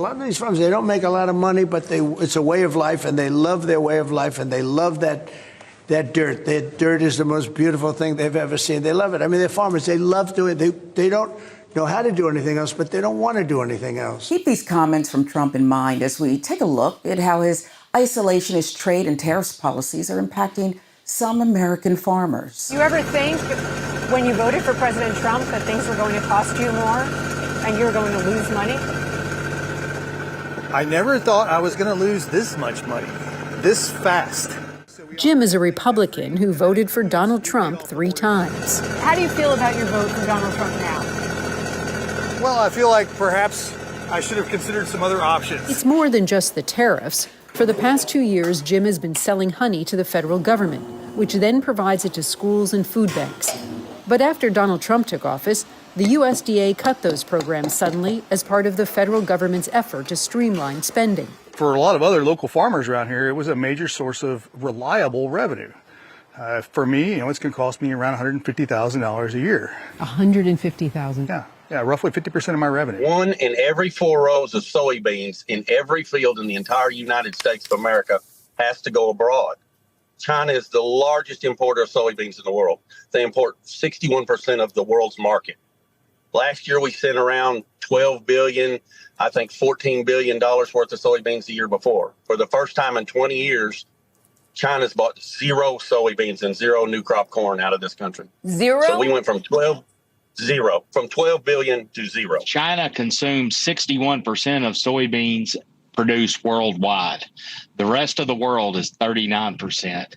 A lot of these farms, they don't make a lot of money, but it's a way of life, and they love their way of life, and they love that dirt. That dirt is the most beautiful thing they've ever seen. They love it. I mean, they're farmers. They love doing it. They don't know how to do anything else, but they don't want to do anything else. Keep these comments from Trump in mind as we take a look at how his isolationist trade and tariffs policies are impacting some American farmers. You ever think when you voted for President Trump that things were going to cost you more and you were going to lose money? I never thought I was going to lose this much money, this fast. Jim is a Republican who voted for Donald Trump 3 times. How do you feel about your vote for Donald Trump now? Well, I feel like perhaps I should have considered some other options. It's more than just the tariffs. For the past 2 years, Jim has been selling honey to the federal government, which then provides it to schools and food banks. But after Donald Trump took office, the USDA cut those programs suddenly as part of the federal government's effort to streamline spending. For a lot of other local farmers around here, it was a major source of reliable revenue. For me, it's going to cost me around $150,000 a year. $150,000. Yeah, roughly 50% of my revenue. 1 in every 4 rows of soybeans in every field in the entire United States of America has to go abroad. China is the largest importer of soybeans in the world. They import 61% of the world's market. Last year, we sent around $12 billion, I think $14 billion worth of soybeans the year before. For the first time in 20 years, China's bought 0 soybeans and 0 new crop corn out of this country. 0? So we went from 12 billion to 0. China consumes 61% of soybeans produced worldwide. The rest of the world is 39%.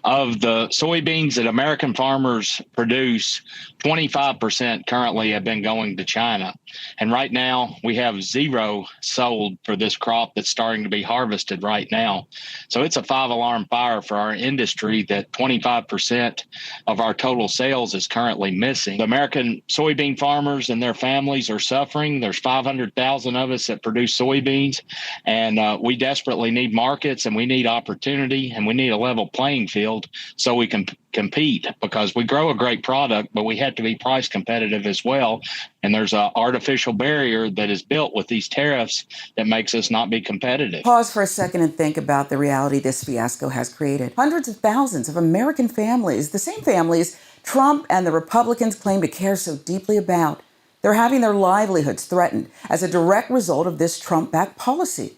Of the soybeans that American farmers produce, 25% currently have been going to China. And right now, we have 0 sold for this crop that's starting to be harvested right now. So it's a 5-alarm fire for our industry that 25% of our total sales is currently missing. The American soybean farmers and their families are suffering. There's 500,000 of us that produce soybeans, and we desperately need markets, and we need opportunity, and we need a level playing field so we can compete, because we grow a great product, but we have to be price competitive as well. And there's an artificial barrier that is built with these tariffs that makes us not be competitive. Pause for a second and think about the reality this fiasco has created. Hundreds of thousands of American families, the same families Trump and the Republicans claim to care so deeply about, they're having their livelihoods threatened as a direct result of this Trump-backed policy.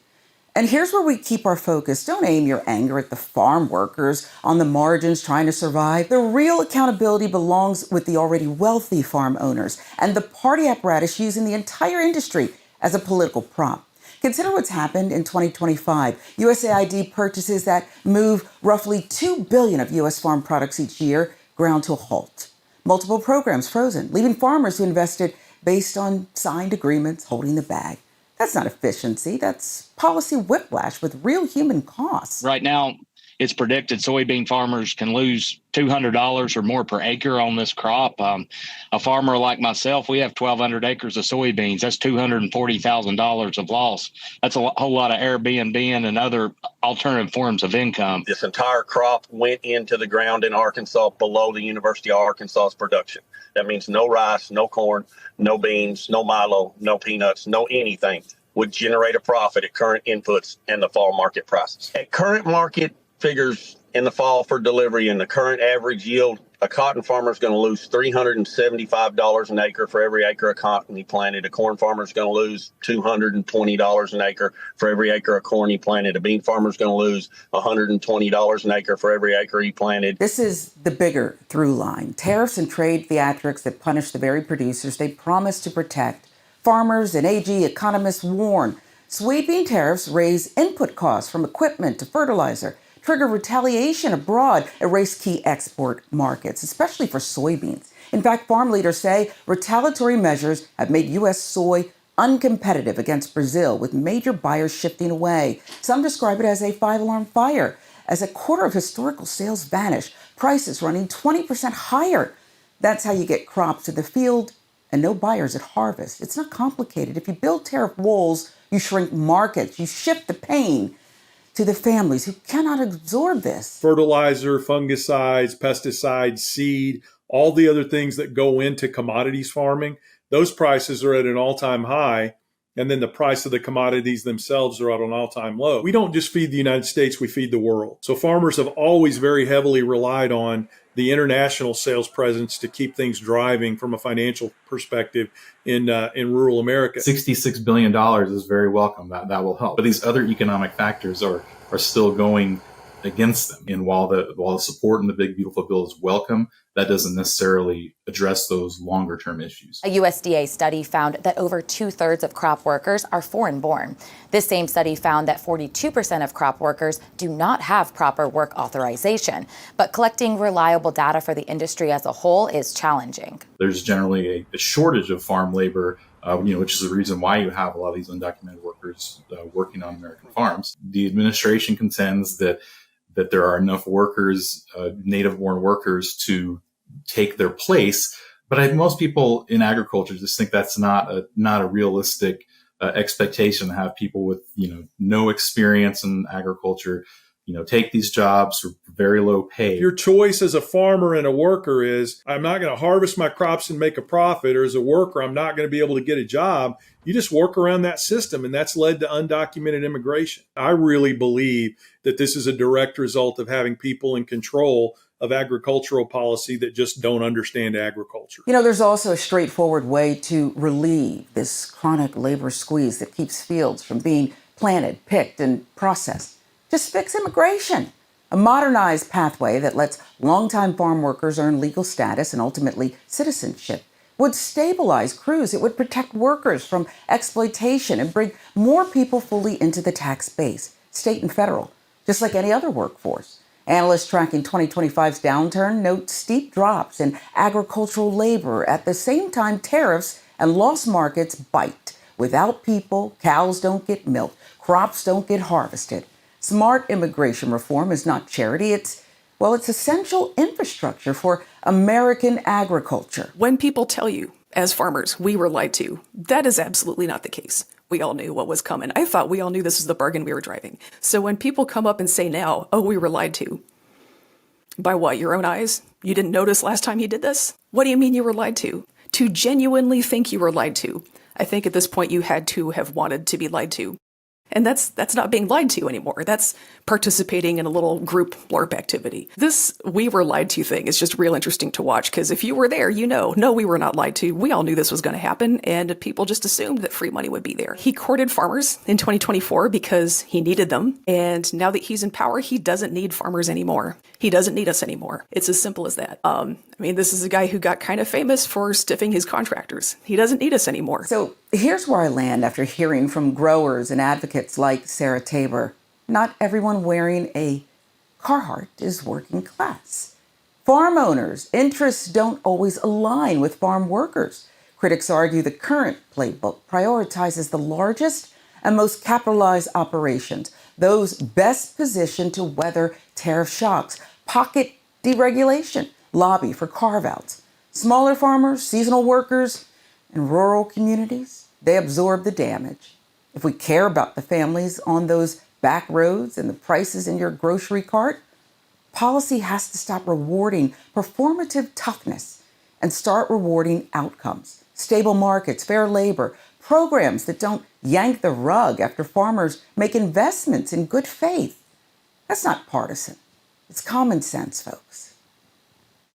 And here's where we keep our focus. Don't aim your anger at the farm workers on the margins trying to survive. The real accountability belongs with the already wealthy farm owners and the party apparatus using the entire industry as a political prop. Consider what's happened in 2025. USAID purchases that move roughly $2 billion of U.S. farm products each year ground to a halt. Multiple programs frozen, leaving farmers who invested based on signed agreements holding the bag. That's not efficiency. That's policy whiplash with real human costs. Right now, it's predicted soybean farmers can lose $200 or more per acre on this crop. A farmer like myself, we have 1,200 acres of soybeans. That's $240,000 of loss. That's a whole lot of Airbnb and other alternative forms of income. This entire crop went into the ground in Arkansas below the University of Arkansas's production. That means no rice, no corn, no beans, no milo, no peanuts, no anything would generate a profit at current inputs and the fall market prices. At current market figures in the fall for delivery and the current average yield, a cotton farmer is going to lose $375 an acre for every acre of cotton he planted. A corn farmer is going to lose $220 an acre for every acre of corn he planted. A bean farmer is going to lose $120 an acre for every acre he planted. This is the bigger through line. Tariffs and trade theatrics that punish the very producers they promise to protect. Farmers and AG economists warn soybean tariffs raise input costs from equipment to fertilizer, trigger retaliation abroad, erase key export markets, especially for soybeans. In fact, farm leaders say retaliatory measures have made U.S. soy uncompetitive against Brazil, with major buyers shifting away. Some describe it as a 5-alarm fire, as a quarter of historical sales vanish, prices running 20% higher. That's how you get crops to the field and no buyers at harvest. It's not complicated. If you build tariff walls, you shrink markets, you shift the pain to the families who cannot absorb this. Fertilizer, fungicides, pesticides, seed, all the other things that go into commodities farming, those prices are at an all-time high. and then the price of the commodities themselves are at an all-time low. We don't just feed the United States, we feed the world. So farmers have always very heavily relied on the international sales presence to keep things driving from a financial perspective in rural America. $66 billion is very welcome. That will help. But these other economic factors are still going against them. And while the support in the Big Beautiful Bill is welcome, that doesn't necessarily address those longer term issues. A USDA study found that over 2/3 of crop workers are foreign born. This same study found that 42% of crop workers do not have proper work authorization. But collecting reliable data for the industry as a whole is challenging. There's generally a shortage of farm labor, which is the reason why you have a lot of these undocumented workers working on American farms. The administration contends that there are enough workers, native-born workers, to take their place. But most people in agriculture just think that's not a realistic expectation to have people with no experience in agriculture take these jobs for very low pay. Your choice as a farmer and a worker is, I'm not going to harvest my crops and make a profit, or as a worker, I'm not going to be able to get a job. You just work around that system, and that's led to undocumented immigration. I really believe that this is a direct result of having people in control of agricultural policy that just don't understand agriculture. There's also a straightforward way to relieve this chronic labor squeeze that keeps fields from being planted, picked, and processed. Just fix immigration. A modernized pathway that lets longtime farm workers earn legal status and ultimately citizenship would stabilize crews. It would protect workers from exploitation and bring more people fully into the tax base, state and federal, just like any other workforce. Analysts tracking 2025's downturn note steep drops in agricultural labor. At the same time, tariffs and lost markets bite. Without people, cows don't get milked, crops don't get harvested. Smart immigration reform is not charity. It's essential infrastructure for American agriculture. When people tell you, as farmers, we were lied to, that is absolutely not the case. We all knew what was coming. I thought we all knew this was the bargain we were driving. So when people come up and say now, oh, we were lied to. By what, your own eyes? You didn't notice last time he did this? What do you mean you were lied to? To genuinely think you were lied to. I think at this point you had to have wanted to be lied to. And that's not being lied to anymore. That's participating in a little group LARP activity. This we were lied to thing is just real interesting to watch, because if you were there, no, we were not lied to. We all knew this was going to happen, and people just assumed that free money would be there. He courted farmers in 2024 because he needed them. And now that he's in power, he doesn't need farmers anymore. He doesn't need us anymore. It's as simple as that. This is a guy who got kind of famous for stiffing his contractors. He doesn't need us anymore. So here's where I land after hearing from growers and advocates like Sarah Tabor. Not everyone wearing a Carhartt is working class. Farm owners' interests don't always align with farm workers. Critics argue the current playbook prioritizes the largest and most capitalized operations, those best positioned to weather tariff shocks, pocket deregulation, lobby for carve-outs. Smaller farmers, seasonal workers, and rural communities, they absorb the damage. If we care about the families on those back roads and the prices in your grocery cart, policy has to stop rewarding performative toughness and start rewarding outcomes. Stable markets, fair labor, programs that don't yank the rug after farmers make investments in good faith. That's not partisan. It's common sense, folks.